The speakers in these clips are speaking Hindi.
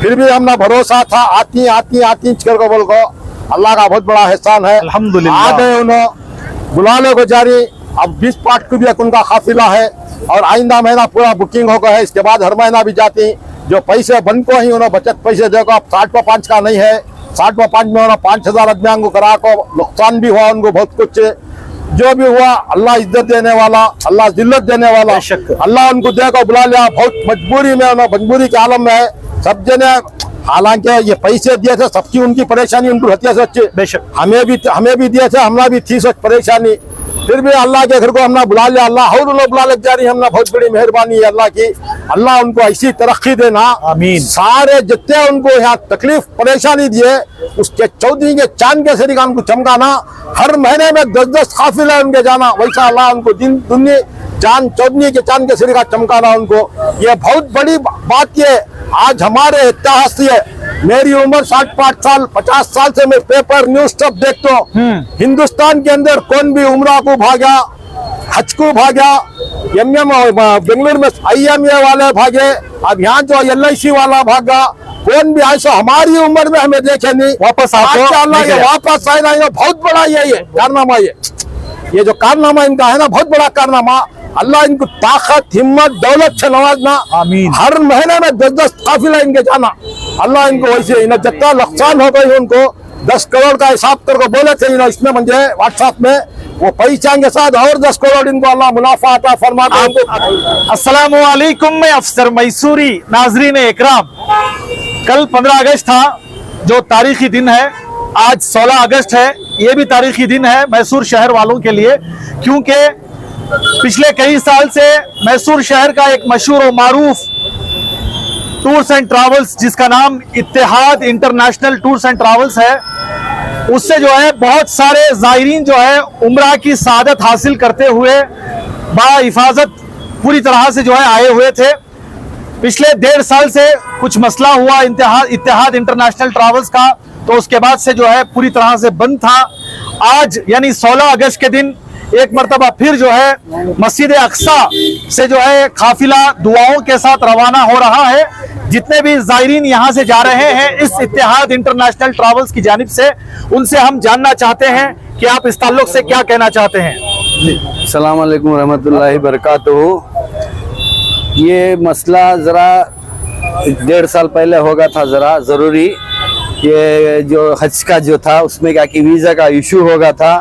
फिर भी हमने भरोसा था आती करके बोल को अल्लाह का बहुत बड़ा एहसान है। अल्हम्दुलिल्लाह। आ गए उन्होंने बुलाने को जारी। अब 20 पार्ट को भी एक उनका काफिला है और आइंदा महीना पूरा बुकिंग हो गया है। इसके बाद हर महीना भी जाती। जो पैसे बन को ही उन्होंने बचत पैसे देखो, अब 60 पर 5 का नहीं है। 60 पर 5 में उन्होंने 5,000 आदमियों को करा को नुकसान भी हुआ उनको बहुत कुछ। जो भी हुआ अल्लाह इज्जत देने वाला, अल्लाह जिल्लत देने वाला, अल्लाह उनको देखो बुला लिया। बहुत मजबूरी में उन्होंने, मजबूरी के आलम में है सब जने। हालांकि ये पैसे दिए थे, सबकी उनकी परेशानी उनको हत्या सच्ची, हमें भी दिए थे, हमने भी थी सोच परेशानी। फिर भी अल्लाह के घर को हमने बुला लिया। अल्लाह और लोग बुला लग जा रही, हमने बहुत बड़ी मेहरबानी है अल्लाह की। अल्लाह उनको ऐसी तरक्की देना, आमीन। सारे जितने उनको यहाँ तकलीफ परेशानी दिए उसके चौधरी के चांद के सरीका उनको चमकाना। हर महीने में 10-10 काफिला उनके जाना, वैसा अल्लाह उनको दिन दुनिया चांद चौधरी के चांद के सरीका चमकाना उनको। ये बहुत बड़ी बात ये आज हमारे इतिहास से। मेरी उम्र 60-65 साल 50 साल से मैं पेपर न्यूज सब देखता हूँ। हिंदुस्तान के अंदर कौन भी उम्रा को भागा, हज को भागा, बेंगलुरु में IMA वाले भागे, अब यहाँ जो LIC वाला भागा, कौन भी ऐसा हमारी उम्र में हमें देखे नहीं। वापस वापस आए ना, बहुत बड़ा ये कारनामा। ये जो कारनामा इनका है ना, बहुत बड़ा कारनामा। अल्लाह इनको ताकत, हिम्मत, दौलत से नवाजना, आमीन। हर महीने में 10-10 काफिला इनके जाना। अल्लाह इनको वैसे इन्हें जितना नुकसान हो गई उनको 10 करोड़ का हिसाब करके बोले थे इसमें मुझे व्हाट्सएप में, वो पैसा के साथ और 10 करोड़ इनको अल्लाह मुनाफा अता फरमा दे। अस्सलामु अलैकुम, मैं अफसर मैसूरी। नाजरीन इकराम, कल 15 अगस्त था जो तारीखी दिन है। आज 16 अगस्त है, ये भी तारीखी दिन है मैसूर शहर वालों के लिए, क्योंकि पिछले कई साल से मैसूर शहर का एक मशहूर और मारूफ टूर्स एंड ट्रैवल्स, जिसका नाम इत्तेहाद इंटरनेशनल टूर्स एंड ट्रैवल्स है, उससे जो है बहुत सारे ज़ायरीन जो है उम्रा की सादत हासिल करते हुए बाहिफाजत पूरी तरह से जो है आए हुए थे। पिछले 1.5 साल से कुछ मसला हुआ इत्तेहाद इंटरनेशनल ट्रैवल्स का, तो उसके बाद से जो है पूरी तरह से बंद था। आज यानी 16 अगस्त के दिन एक मरतबा फिर जो है मस्जिद अक्सा से जो है काफिला दुआओं के साथ रवाना हो रहा है। जितने भी ज़ायरीन यहाँ से जा रहे हैं इस इत्तेहाद इंटरनेशनल ट्रैवल्स की जानिब से, उनसे हम जानना चाहते हैं कि आप इस ताल्लुक से क्या कहना चाहते हैं। अस्सलाम वालेकुम रहमतुल्लाहि बरकातहू। ये मसला ज़रा 1.5 साल पहले होगा था, ज़रा ज़रूरी। ये जो हज का जो था उसमें क्या कि वीज़ा का इशू होगा था।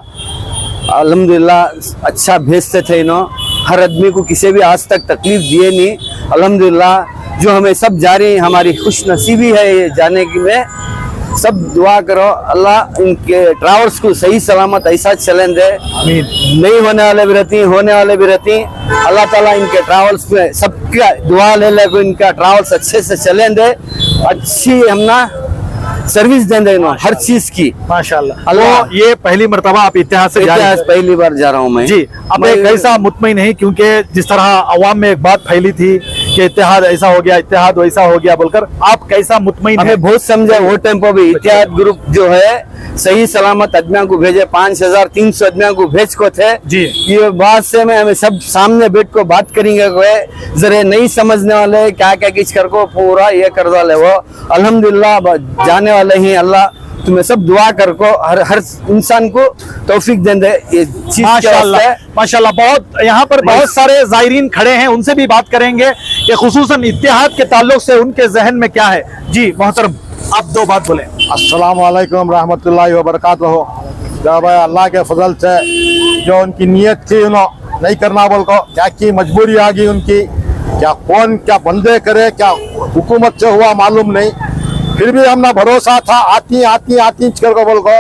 अल्हम्दुलिल्लाह अच्छा भेजते थे इन्हों, हर आदमी को किसी भी आज तक तकलीफ दिए नहीं। अल्हम्दुलिल्लाह जो हमें सब जा रही, हमारी खुश नसीबी है ये जाने की में। सब दुआ करो अल्लाह इनके ट्रैवल्स को सही सलामत ऐसा चलें दे। नहीं होने वाले भी रहती, होने वाले भी रहती। अल्लाह ताला इनके ट्रैवल्स में सबका दुआ ले को इनका ट्रैवल्स अच्छे से चलें दे, अच्छी हमना सर्विस दें हर चीज की। माशाल्लाह। तो ये पहली मरतबा आप इत्तेहाद से पहली बार जा रहा हूँ मैं जी। अब मैं कैसा मुतमईन नहीं, क्योंकि जिस तरह अवाम में एक बात फैली थी कि इत्तेहाद ऐसा हो गया, इत्तेहाद वैसा हो गया बोलकर, आप कैसा मुतमईन है? बहुत समझा वो टाइम पर भी इत्तेहाद ग्रुप जो है सही सलामत आदमियों को भेजे, 5300 आदमियों को भेज को थे जी। ये बात से मैं हमें सब सामने बैठ को बात करेंगे। जरे नहीं समझने वाले क्या क्या किस कर को पूरा ये कर वाले वो अल्हम्दुलिल्लाह जाने वाले ही। अल्लाह तुम्हें सब दुआ कर को हर इंसान को तौफीक दे दे ये चीज। माशाल्लाह माशाल्लाह। बहुत यहाँ पर बहुत सारे ज़ायरीन खड़े हैं, उनसे भी बात करेंगे कि खुसूसन इत्तेहाद के ताल्लुक से उनके जहन में क्या है। जी मोहतरम, आप 2 बात बोले। अस्सलाम वालेकुम रहमतुल्लाहि व बरकातहू। जब भाई अल्लाह के फजल से जो उनकी नीयत थी उन्होंने नहीं करना बोल को, क्या की मजबूरी आ गई उनकी, क्या कौन क्या बंदे करे, क्या हुकूमत से हुआ मालूम नहीं। फिर भी हमने भरोसा था आती करके बोल को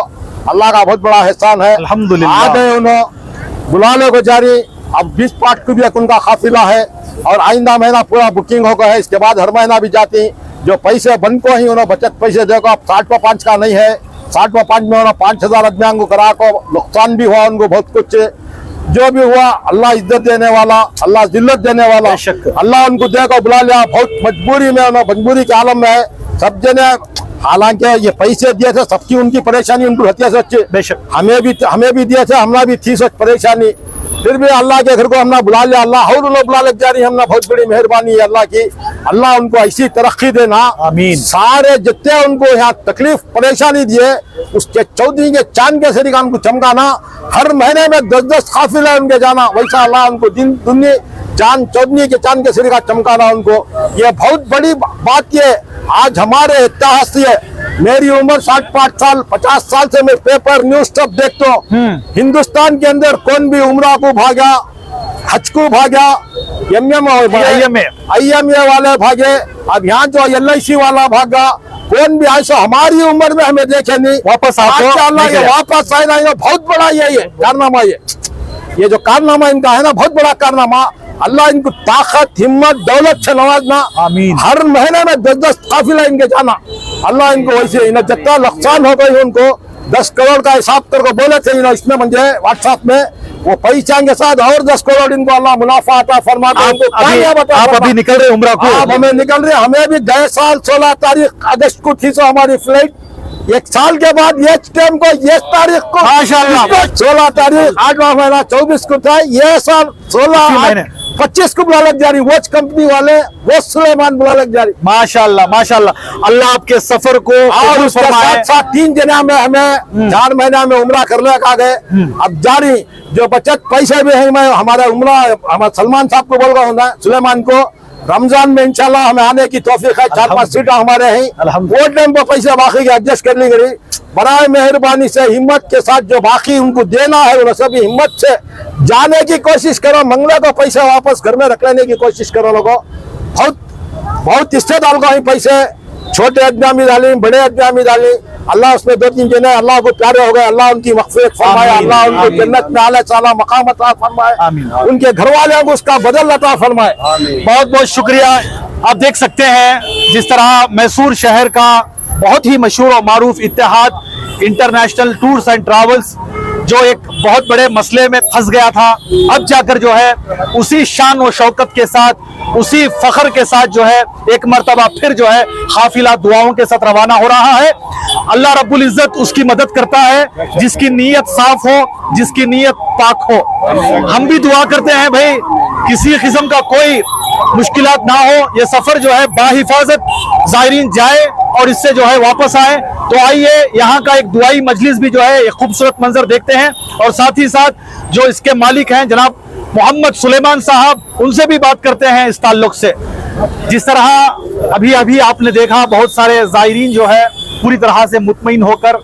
अल्लाह का बहुत बड़ा एहसान है। अल्हम्दुलिल्लाह। आ गए उन्होंने बुलाने को जारी। अब 20 पार्ट को भी एक उनका काफिला है और आइंदा महीना पूरा बुकिंग हो गया है। इसके बाद हर महीना भी जाती। जो पैसे बन को ही उन्होंने बचत पैसे देखो, अब 60 पर 5 का नहीं है। 60 पर 5 में उन्होंने 5,000 आदमियों को करा को नुकसान भी हुआ उनको बहुत कुछ। जो भी हुआ अल्लाह इज्जत देने वाला, अल्लाह जिल्लत देने वाला, अल्लाह उनको देखो बुला लिया। बहुत मजबूरी में उन्होंने, मजबूरी के आलम में है सब जने। हालांकि ये पैसे दिए थे, सबकी उनकी परेशानी उनको हत्या सच्ची, हमें भी दिए थे, हमने भी थी सोच परेशानी। फिर भी अल्लाह के घर को हमने बुला लिया। अल्लाह और लोग बुला लग जा रही, हमने बहुत बड़ी मेहरबानी है अल्लाह की। अल्लाह उनको ऐसी तरक्की देना, आमीन। सारे जितने उनको यहाँ तकलीफ परेशानी दिए उसके चौधरी के चांद के सरीका उनको चमकाना, हर महीने में 10-10 काफिले उनके जाना, वैसा अल्लाह उनको दिन दुनिया चांद चौधरी के चांद के सरीका चमकाना उनको। ये बहुत बड़ी बात ये आज हमारे इतिहास से, मेरी उम्र 60-65 साल 50 साल से मैं पेपर न्यूज सब देखता हूँ। हिंदुस्तान के अंदर कौन भी उम्रा को भागा, हज को भागा, IMA वाले भागे, अब यहाँ जो LIC वाला भागा, कौन भी ऐसा हमारी उम्र में हमें देखे नहीं। वापस वापस आए ना, बहुत बड़ा ये कारनामा, ये जो कारनामा इनका है ना, बहुत बड़ा कारनामा। अल्लाह इनको ताकत हिम्मत दौलत से नवाजना, आमीन। हर महीने में 10-10 काफिला इनके जाना, अल्लाह इनको वैसे इन्हें जितना नुकसान हो गई उनको 10 करोड़ का हिसाब करके बोले थे इसमें मुझे व्हाट्सएप में, वो पैसा के साथ और 10 करोड़ इनको अल्लाह मुनाफा अता फरमाता। आप अभी निकल रहे उम्रा को? आप हमें निकल रहे, हमें भी 10 साल 16 तारीख अगस्त को थी हमारी फ्लाइट, 1 साल के बाद ये टाइम को ये तारीख को माशाअल्लाह 16 तारीख 8वां महीना 24 को था, ये साल 16-25 को बुला लग जा रही, वॉच कंपनी वाले वो सुलेमान बुला लग जा रही। माशाअल्लाह माशाअल्लाह, अल्लाह आपके सफर को और उसके साथ साथ 3 जना में हमें 4 महीना में उम्रा करने का गए। अब जारी जो बचत पैसे भी है, मैं हमारा उम्रा हमारे सलमान साहब को बोल रहा हूँ सुलेमान को, रमजान में इंशाल्लाह हमें आने की तौफीक है, 4-5 सीटें हमारे हैं, वो टाइम पर पैसे बाकी के एडजस्ट कर ली गई। बराए मेहरबानी से हिम्मत के साथ जो बाकी उनको देना है वो सभी हिम्मत से जाने की कोशिश करो, मंगले को पैसे वापस घर में रख लेने की कोशिश करो। लोगों बहुत इससे डाल गए पैसे, छोटे आदमी डाली, बड़े आदमी डाली, अल्लाह उसमें 2-3 जने अल्लाह को प्यारे हो गए, अल्लाह उनकी मग़फ़िरत फरमाए, अल्लाह उनको जन्नत में आला साला मकाम अता फरमाए, उनके घर वालों को उसका बदल अता फरमाए। बहुत बहुत शुक्रिया। आप देख सकते हैं जिस तरह मैसूर शहर का बहुत ही मशहूर और मारूफ इत्तेहाद इंटरनेशनल टूर्स एंड ट्रैवल्स जो एक बहुत बड़े मसले में फंस गया था, अब जाकर जो है उसी शान और शौकत के साथ, उसी फख्र के साथ जो है एक मर्तबा फिर जो है काफिला दुआओं के साथ रवाना हो रहा है। अल्लाह रब्बुल इज्जत उसकी मदद करता है जिसकी नीयत साफ हो, जिसकी नीयत पाक हो। हम भी दुआ करते हैं भाई किसी किस्म का कोई मुश्किलात ना हो, ये सफर जो है बाहिफाजत ज़ायरीन जाए और इससे जो है वापस आए। तो आइए यहाँ का एक दुआई मजलिस भी जो है एक खूबसूरत मंजर देखते हैं, और साथ ही साथ जो इसके मालिक हैं जनाब मोहम्मद सुलेमान साहब, उनसे भी बात करते हैं इस ताल्लुक से। जिस तरह अभी आपने देखा बहुत सारे ज़ायरीन जो है पूरी तरह से मुतमईन होकर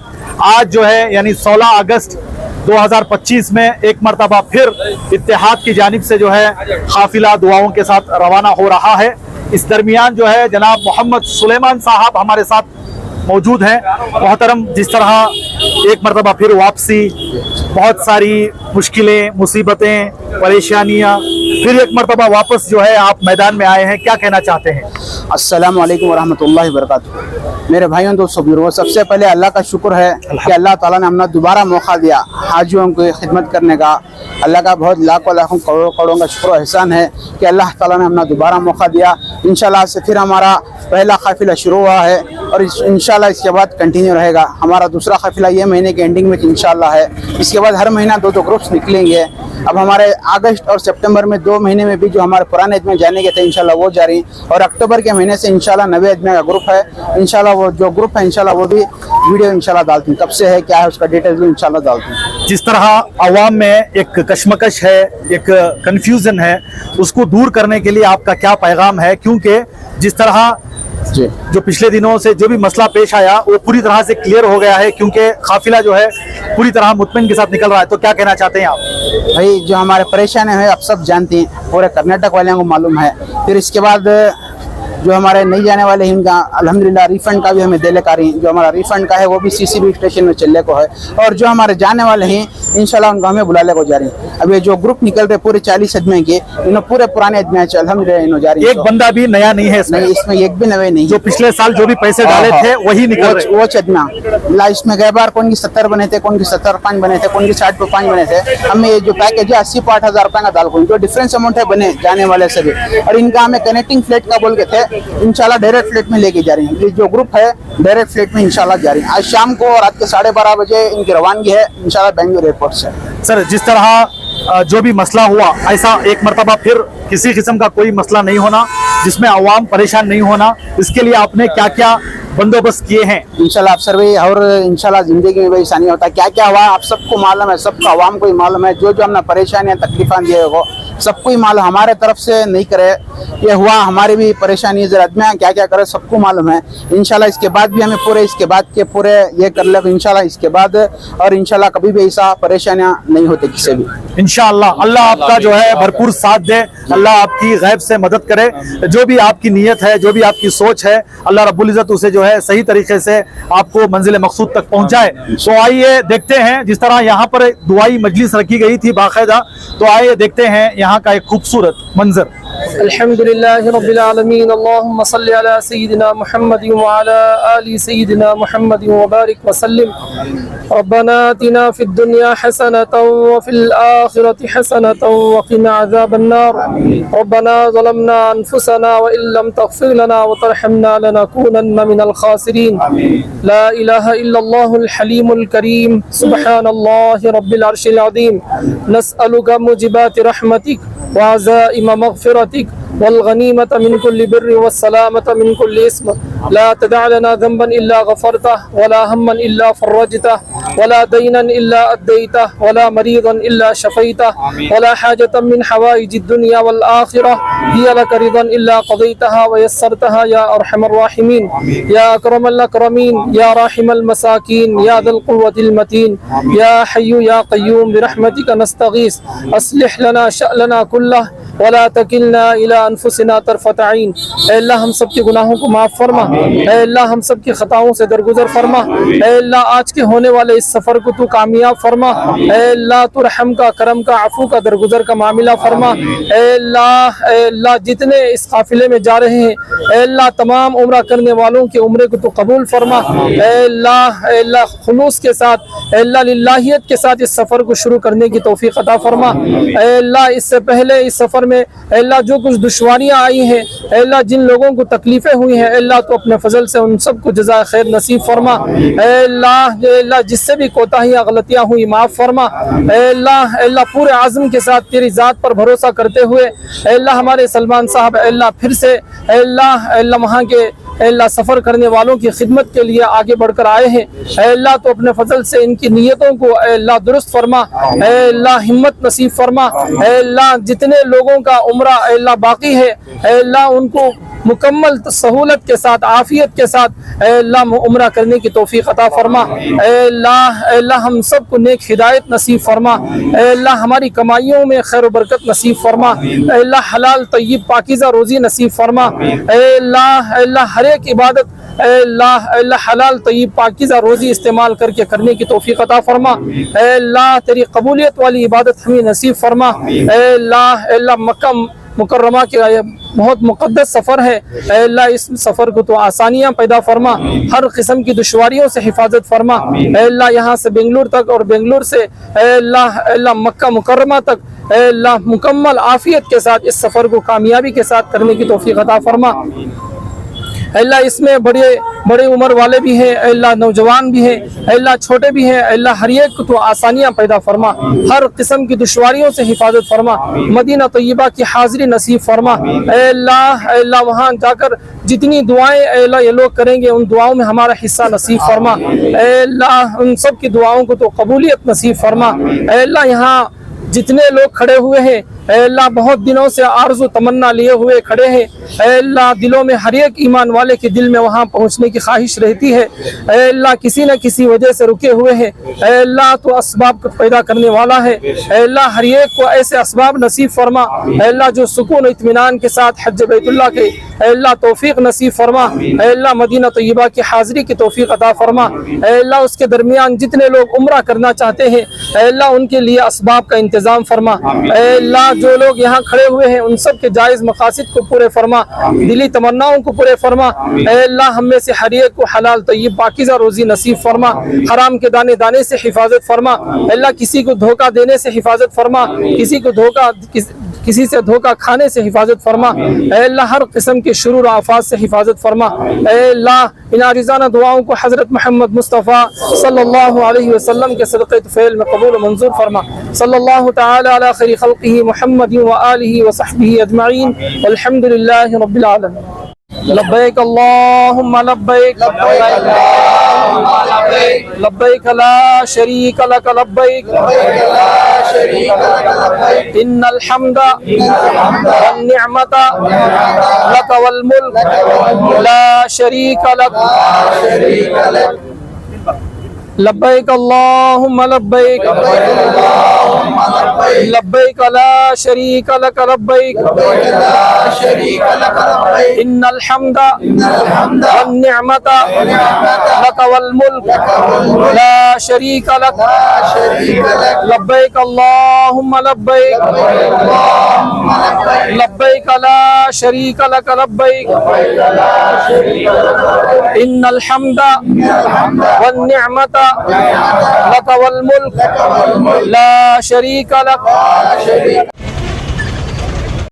आज जो है यानी 16 अगस्त 2025 में एक मरतबा फिर इत्तेहाद की जानिब से जो है काफिला दुआओं के साथ रवाना हो रहा है। इस दरमियान जो है जनाब मोहम्मद सुलेमान साहब हमारे साथ मौजूद हैं। मोहतरम, जिस तरह एक मरतबा फिर वापसी, बहुत सारी मुश्किलें, मुसीबतें, परेशानियाँ, फिर एक मरतबा वापस जो है आप मैदान में आए हैं, क्या कहना चाहते हैं? अस्सलाम वालेकुम वरहमतुल्लाहि वबरकातुहू। मेरे भाइयों दोस्तों बुजुर्गों, सबसे पहले अल्लाह का शुक्र है कि अल्लाह ताला ने हमने दोबारा मौका दिया हाजियों की खिदमत करने का। अल्लाह का बहुत लाखों लाखों करोड़ों करोड़ों का शुक्र एहसान है कि अल्लाह ताला ने हमने दोबारा मौका दिया। इंशाल्लाह से फिर हमारा पहला काफिला शुरू हुआ है और इंशाल्लाह इसके बाद कंटिन्यू रहेगा। हमारा दूसरा काफिला ये महीने के एंडिंग में इंशाल्लाह है। इसके बाद हर महीना 2-2 ग्रुप्स निकलेंगे। अब हमारे अगस्त और सितंबर में 2 महीने में भी जो हमारे पुराने अजमेर जाने के थे इंशाल्लाह वो जारी, और अक्टूबर के महीने से इंशाल्लाह नवे अजमेर का ग्रुप है। इंशाल्लाह वो जो ग्रुप है इंशाल्लाह वो भी वीडियो इंशाल्लाह डालती हूँ, कब से है क्या है उसका डिटेल्स भी इंशाल्लाह डालती हूँ। जिस तरह आवाम में एक कशमकश है, एक कंफ्यूजन है, उसको दूर करने के लिए आपका क्या पैगाम है? क्योंकि जिस तरह जी जो पिछले दिनों से जो भी मसला पेश आया वो पूरी तरह से क्लियर हो गया है, क्योंकि काफिला जो है पूरी तरह मुतमिन के साथ निकल रहा है, तो क्या कहना चाहते हैं आप? भाई जो हमारे परेशानी है आप सब जानते हैं, पूरे कर्नाटक वालों को मालूम है। फिर इसके बाद जो हमारे नहीं जाने वाले हैं इनका अल्हम्दुलिल्लाह रिफंड का भी हमें देने का रही, जो हमारा रिफंड का है वो भी CCB स्टेशन में चलने को है, और जो हमारे जाने वाले हैं इंशाल्लाह उनको हमें बुलाने को जा रही है। अब ये जो ग्रुप निकल रहे पूरे 40 अजमेर के, इन्होंने पूरे पुराने अजमेर से अल्हम्दुलिल्लाह इन्होंने जा रही है। एक बंदा भी नया नहीं है इसमें? नहीं, इसमें एक भी नवे नहीं। जो पिछले साल जो भी पैसे डाले थे वही निकल रहे। वो चदना इसमें गए बार कौन की 70 बने थे, कौन की 75 बने थे, कौन की 60 बने थे। हमें ये जो पैकेज है 80-8 रुपए का डाल को जो डिफरेंस अमाउंट है बने जाने वाले से भी, और इनका हमें कनेक्टिंग फ्लाइट का बोल के थे, इंशाल्लाह डायरेक्ट फ्लाइट में लेके जा रही है। ये जो ग्रुप है डायरेक्ट फ्लाइट में इंशाल्लाह जा रही है। आज शाम को रात के 12:30 बजे इनकी रवानगी है इंशाल्लाह बेंगलुरु एयरपोर्ट से। सर, जिस तरह जो भी मसला हुआ ऐसा एक मरतबा फिर किसी किस्म का कोई मसला नहीं होना, जिसमें अवाम परेशान नहीं होना, इसके लिए आपने क्या क्या बंदोबस्त किए हैं? इंशाल्लाह अफसर भाई, और इंशाल्लाह जिंदगी में भी ऐसा नहीं होता। क्या क्या हुआ आप सबको मालूम है, सबको आवाम को ही मालूम है। जो जो हमने परेशानियां तकलीफां दिए हो सबको ही मालूम, हमारे तरफ से नहीं करे ये हुआ, हमारी भी परेशानी जरूरत में क्या क्या करे सबको मालूम है। इंशाल्लाह इसके बाद भी हमें पूरे इसके बाद के पूरे ये कर ले इंशाल्लाह इसके बाद, और इंशाल्लाह कभी भी ऐसा परेशानियां नहीं होती किसी भी। इंशाअल्लाह अल्लाह आपका जो है भरपूर साथ दे, अल्लाह आपकी गैब से मदद करे। जो भी आपकी नीयत है, जो भी आपकी सोच है, अल्लाह रब्बुल इज्जत उसे जो है सही तरीके से आपको मंजिल मकसूद तक पहुंचाए। तो आइए देखते हैं, जिस तरह यहाँ पर दुआई मजलिस रखी गई थी बाकायदा, तो आइए देखते हैं यहाँ का एक खूबसूरत मंजर। अल्हम्दुलिल्लाहि रब्बिल आलमीन, अल्लाहुम्मा सल्लि अला सय्यिदिना मुहम्मद व अला आलि सय्यिदिना मुहम्मद व बारिक व सल्लिम। रब्बना आतिना फिद दुनिया हसनतन व फिल आखिरति हसनतन व क़िना अज़ाबन नार। रब्बना ज़लमना अनफुसना व इल्लम तग़फिर लना व तरहमना लनकूनन्न मिनल ख़ासिरीन। ला इलाहा इल्लल्लाहुल हलीमुल करीम, सुब्हानल्लाहि रब्बिल अर्शिल अज़ीम। नस्अलुका मुजिबाति रहमतिक व अज़ाइम मग़फ़िरतिक वल गनीमत मिन कुल्लि बिर्रि व सलामत मिन कुल्लि इस्म। ला तदअ लना ज़ंबन इल्ला गफ़रतह वला हम्मन इल्ला फ़र्रजतह वला दयनन इल्ला अद्दैतह वला मरीज़न इल्ला शफ़ैतह वला हाजतन मिन हवाइजिद दुनिया वल आखिरह हिय लक रिज़न इल्ला क़ज़ैतहा व यस्सरतहा या अरहमर राहिमीन या अकरमल अकरमीन या राहिमल मसाकीन या ज़ल क़ुव्वतिल मतीन या हय्यु या क़य्यूम बिरहमतिक नस्तगीस अस्लिह लना शअनना कुल्लह वला तकिलना इला अनफुसिना तरफ़त ऐन। ऐ अल्लाह हम सब के गुनाहों को माफ़ फरमा, ऐ अल्लाह हम सब की खताओं से दरगुजर फरमा, ऐ अल्लाह आज के होने वाले इस सफ़र को तू कामयाब फरमा, ऐ अल्लाह तू रहम का, करम का, अफ़ू का, दरगुजर का मामला फरमा। ऐ अल्लाह जितने इस काफ़िले में जा रहे हैं, ऐ अल्लाह तमाम उम्रा करने वालों के उम्रे को तू कबूल फरमा। ऐ अल्लाह खुलूस के साथ, ऐ अल्लाह लिल्लाहियत के साथ इस सफ़र को शुरू करने की तौफ़ीक़ अता फरमा। ऐ अल्लाह इससे पहले इस सफ़र में अल्लाह जो कुछ दुश्वारियाँ आई हैं, अल्लाह जिन लोगों को तकलीफ़ें हुई हैं, अल्लाह तो अपने फजल से उन सब को जज़ाए खैर नसीब फरमा। अल्लाह जिससे भी कोताहियाँ गलतियाँ हुई माफ़ फरमा। अल्लाह पूरे आज़म के साथ तेरी ज़ात पर भरोसा करते हुए अल्लाह हमारे सलमान साहब अल्लाह फिर से अल्लाह वहाँ के अल्लाह सफ़र करने वालों की खिदमत के लिए आगे बढ़कर आए हैं। अल्लाह तो अपने फजल से इनकी नीयतों को अल्लाह दुरुस्त फरमा, अल्लाह हिम्मत नसीब फरमा। अल्लाह जितने लोगों का उम्रा अल्लाह बाकी है, अल्लाह उनको मुकम्मल सहूलत के साथ, आफियत के साथ अल्लाह उम्रा करने की तौफीक अता फरमा। अल्लाह हम सब को नेक हिदायत नसीब फरमा। अल्लाह हमारी कमाइयों में खैर बरकत नसीब फरमा। अल्लाह हलाल तय्यब पाकीज़ा रोज़ी नसीब फरमा। अल्लाह हर एक इबादत अल्लाह हलाल तय्यब पाकीज़ा रोज़ी इस्तेमाल करके करने की तौफीक अता फरमा। अल्लाह तेरी कबूलियत वाली इबादत हमें नसीब फरमा। अल्लाह मक्का मुकर्रमा के बहुत मुक़द्दस सफ़र है, अल्लाह इस सफ़र को तो आसानियाँ पैदा फरमा, हर किस्म की दुश्वारियों से हिफाजत फरमा। अल्लाह यहाँ से बेंगलुरु तक और बेंगलुरु से अल्लाह मक्का मुकर्रमा तक अल्लाह मुकम्मल आफियत के साथ इस सफ़र को कामयाबी के साथ करने की तौफीक अता फरमा। अल्लाह इसमें बड़े उम्र वाले भी हैं, अल्लाह नौजवान भी हैं, अल्लाह छोटे भी हैं, अल्लाह हर एक को तो आसानियाँ पैदा फरमा, हर किस्म की दुश्वारियों से हिफाजत फरमा। मदीना तय्यबा की हाज़िरी नसीब फरमा। अल्लाह वहाँ जाकर जितनी दुआएं अल्लाह ये लोग करेंगे उन दुआओं में हमारा हिस्सा नसीब फरमा। अल्लाह उन सब की दुआओं को तो कबूलियत नसीब फरमा। अल्लाह यहाँ जितने लोग खड़े हुए हैं अल्लाह बहुत दिनों से आरज़ू तमन्ना लिए हुए खड़े हैं, अल्लाह दिलों में हर एक ईमान वाले के दिल में वहाँ पहुँचने की ख्वाहिश रहती है, अल्लाह किसी न किसी वजह से रुके हुए हैं। अल्लाह तो असबाब को पैदा करने वाला है, अल्लाह हर एक को ऐसे असबाब नसीब फरमा। अल्लाह जो सुकून इत्मीनान के साथ हज बैतुल्लाह के अल्लाह तौफीक नसीब फरमा। अल्लाह मदीना तय्यबा की हाज़िरी की तौफीक अता फरमा। अल्लाह उसके दरमियान जितने लोग उम्रा करना चाहते हैं अल्लाह उनके लिए असबाब का इंतज़ाम फरमा। अल्लाह जो लोग यहाँ खड़े हुए हैं उन सब के जायज़ मकासिद को पूरे फरमा, दिली तमन्नाओं को पूरे फरमा। अल्लाह हम में से हर एक को हलाल तय्यब पाकीज़ा रोज़ी नसीब फरमा, हराम के दाने दाने से हिफाजत फरमा। अल्लाह किसी को धोखा देने से हिफाजत फरमा, किसी को किसी से धोखा खाने से हिफाजत फरमा। ऐ अल्लाह हर किस्म के शुरूर आफात से हिफाजत फरमा। ऐ अल्लाह इन आजिज़ाना दुआओं को हज़रत मोहम्मद मुस्तफ़ा सल्लल्लाहु अलैहि वसल्लम के सदक़े तुफ़ैल में कबूल मंजूर फरमा। सल्लल्लाहु तआला अला खैरि खल्क़िही मुहम्मद व आलिही व सहबिही अजमईन वल्हम्दुलिल्लाहि रब्बिल आलमीन। लब्बैक अल्लाहुम्मा लब्बैक लब्बैक ला शरीक लक लब्बैक इन्नल हम्दा वन निअमता लक वल मुल्क ला शरीक लक। लब्बैक अल्लाहुम्मा लब्बैक लब्बैक ला शरीक लक लब्बैक इन्नल हम्दा वन निअमता लक वल मुल्क ला शरीक लक। लब्बैक अल्लाहुम्मा लब्बैक लब्बैक ला शरीक लक लब्बैक इन्नल हम्दा वन निअमता लक वल मुल्क ला शरीक लक।